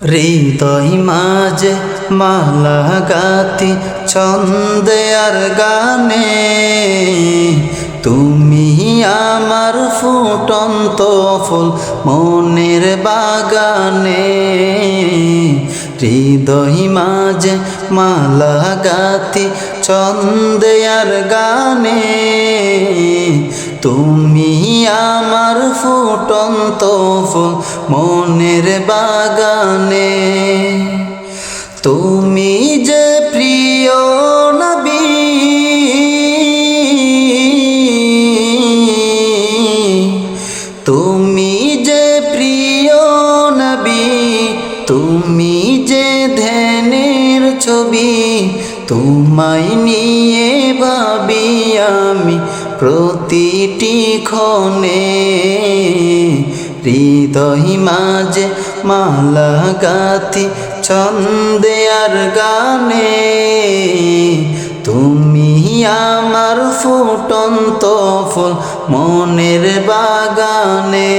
হৃদয় মাঝে মালা গাতি ছন্দে আর গানে, তুমি আমার ফুটন্ত ফুল মনের বাগানে। হৃদয় মাঝে মালা গাতি ছন্দে আর গানে, তুমি আমার ফুটন্ত ফুল মনের বাগানে। তুমি যে প্রিয় নবী, তুমি যে প্রিয় নবী, তুমি যে ধ্যানের ছবি, তোমায় নিয়ে ভাবি আমি প্রতিটি ক্ষণে। হৃদয় মাঝে মালা গাথি ছন্দে আর গানে, তুমি আমার ফুটন্ত ফুল মনের বাগানে।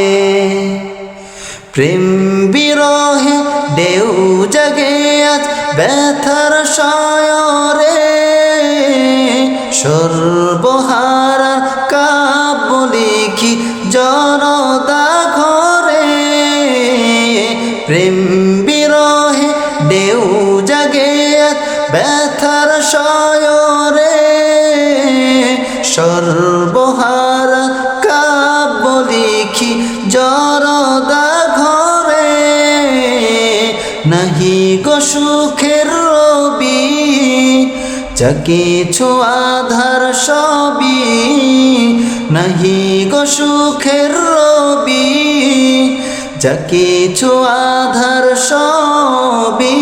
প্রেম বিরহে ঢেউ জাগে আজ ব্যথার সায়রে, সর্বহারা কাব্য লিখি জনতা ঘরে। প্রেম বিরহে ঢেউ জাগে আজ ব্যথার সায়রে, সর্বহারা কাব্য লিখি জনতা ঘরে। নাহি গো সুখের রবি, যা কিছু আধার সবই, নাহি গো সুখের রবি, যা কিছু আধার সবই।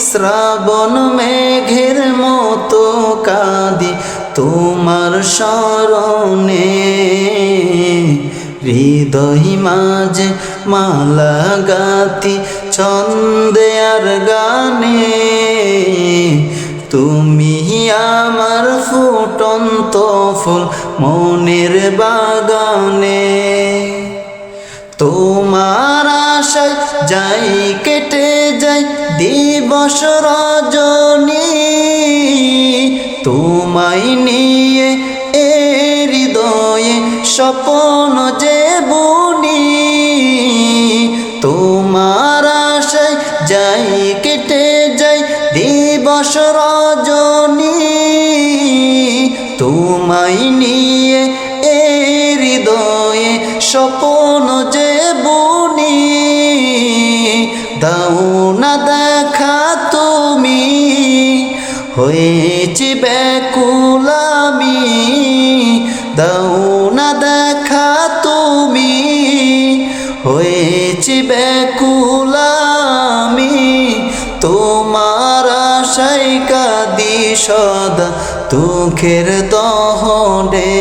শ্রাবণ মেঘের মতো কাঁদি তোমার স্মরণে। হৃদয় মাঝে মালা গাথি ছন্দে আর গানে, তুমি আমার ফুটন্ত ফুল মনের বাগানে। তোমার আশায় যাই কেটে যাই দিবস রজনী, তোমায় নিয়ে এ হৃদয়ে স্বপ্ন যে বুনি। তোমার আশায় যাই কেটে যাই দিবস রজনী, তোমায় নিয়ে এ হৃদয়ে স্বপ্ন যে বুনি। দাও না দেখা তুমি, হয়েছি ব্যাকুল আমি। দাও না দেখা তুমি, হয়েছি ব্যাকুল আমি। তোমার আশায় কাঁদি সদা দুঃখের দহনে।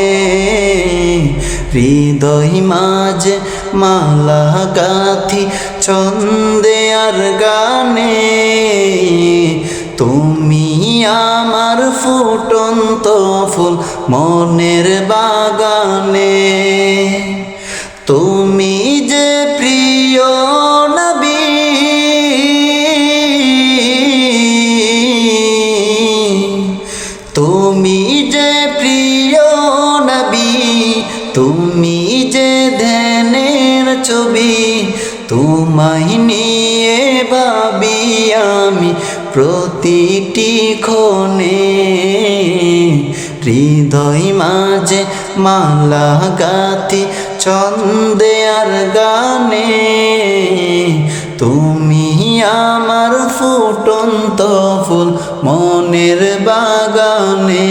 হৃদয় মাঝে মালা গাথি ছন্দে আর গানে, তুমি আমার ফুটন্ত ফুল মনের বাগানে। তুমি যে প্রিয় নবী, তুমি যে প্রিয় নবী, তুমি যে ধ্যানের ছবি, তোমায় নিয়ে ভাবি আমি প্রতিটি ক্ষণে। হৃদয় মাঝে মালা গাথি ছন্দে আর গানে, তুমি আমার ফুটন্ত ফুল মনের বাগানে।